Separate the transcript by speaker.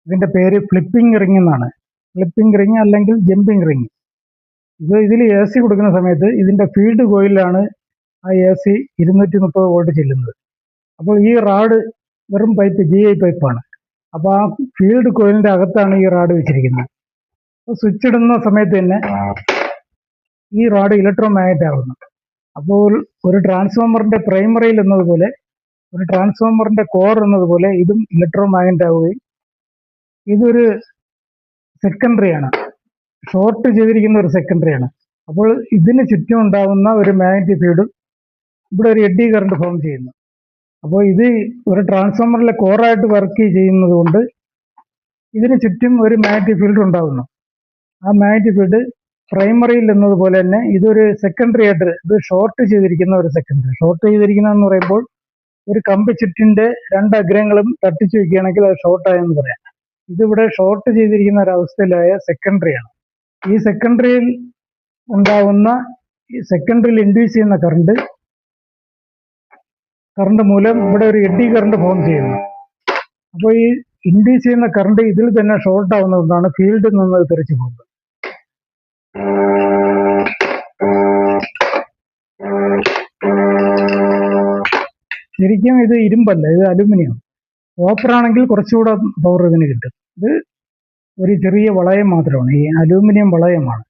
Speaker 1: ഇതിൻ്റെ പേര് flipping ring എന്നാണ്. ഫ്ലിപ്പിംഗ് റിംഗ് അല്ലെങ്കിൽ ജമ്പിംഗ് റിംഗ്. ഇതിൽ എ സി കൊടുക്കുന്ന സമയത്ത് ഇതിൻ്റെ ഫീൽഡ് കോയിലാണ് ആ എ സി 230 വോൾട്ട് ചെല്ലുന്നത്. അപ്പോൾ ഈ റാഡ് വെറും പൈപ്പ് GI പൈപ്പാണ്. അപ്പോൾ ആ ഫീൽഡ് കോയിലിൻ്റെ അകത്താണ് ഈ റാഡ് വെച്ചിരിക്കുന്നത്. അപ്പോൾ സ്വിച്ച് ഇടുന്ന സമയത്ത് തന്നെ ഈ റാഡ് ഇലക്ട്രോ മാഗ്നറ്റ് ആകുന്നു. അപ്പോൾ ഒരു ട്രാൻസ്ഫോമറിൻ്റെ പ്രൈമറിയിൽ എന്നതുപോലെ, ഒരു ട്രാൻസ്ഫോമറിൻ്റെ കോർ എന്നതുപോലെ ഇതും ഇലക്ട്രോ മാഗ്നറ്റ് ആവുകയും ഇതൊരു സെക്കൻഡറിയാണ്, ഷോർട്ട് ചെയ്തിരിക്കുന്ന ഒരു സെക്കൻഡറിയാണ്. അപ്പോൾ ഇതിന് ചുറ്റും ഉണ്ടാകുന്ന ഒരു മാഗ്നറ്റിക് ഫീൽഡ് ഇവിടെ ഒരു എഡ്ഡി കറണ്ട് ഫോം ചെയ്യുന്നു. അപ്പോൾ ഇത് ഒരു ട്രാൻസ്ഫോമറിലെ കോറായിട്ട് വർക്ക് ചെയ്യുന്നത് കൊണ്ട് ഇതിന് ചുറ്റും ഒരു മാഗ്നറ്റിക് ഫീൽഡ് ഉണ്ടാകുന്നു. ആ മാഗ്നറ്റിക് ഫീൽഡ് പ്രൈമറിയിൽ എന്നതുപോലെ തന്നെ ഇതൊരു സെക്കൻഡറി ആയിട്ട്, ഇത് ഷോർട്ട് ചെയ്തിരിക്കുന്ന ഒരു സെക്കൻഡറി. ഷോർട്ട് ചെയ്തിരിക്കുന്നതെന്ന് പറയുമ്പോൾ ഒരു കമ്പി ചുറ്റിൻ്റെ 2 അഗ്രങ്ങളും തട്ടിച്ചു വയ്ക്കുകയാണെങ്കിൽ അത് ഷോർട്ടായെന്ന് പറയാം. ഇതിവിടെ ഷോർട്ട് ചെയ്തിരിക്കുന്ന ഒരവസ്ഥയിലായ സെക്കൻഡറിയാണ്. ഈ സെക്കൻഡറിയിൽ ഉണ്ടാകുന്ന, ഈ സെക്കൻഡറിയിൽ ഇൻഡ്യൂസ് ചെയ്യുന്ന കറണ്ട് മൂലം ഇവിടെ ഒരു എഡ്ഡി കറണ്ട് ഫോം ചെയ്യുന്നു. അപ്പോൾ ഈ ഇൻഡ്യൂസ് ചെയ്യുന്ന കറണ്ട് ഇതിൽ തന്നെ ഷോർട്ട് ആവുന്നതുകൊണ്ടാണ് ഫീൽഡിൽ നിന്ന് തെറിച്ചു പോകുന്നത്. ശരിക്കും ഇത് ഇരുമ്പല്ല, ഇത് അലുമിനിയം. കോപ്പർ ആണെങ്കിൽ കുറച്ചുകൂടെ പവർ ഇതിന് കിട്ടും. ഇത് ഒരു ചെറിയ വളയം മാത്രമാണ്, ഈ അലൂമിനിയം വളയമാണ്.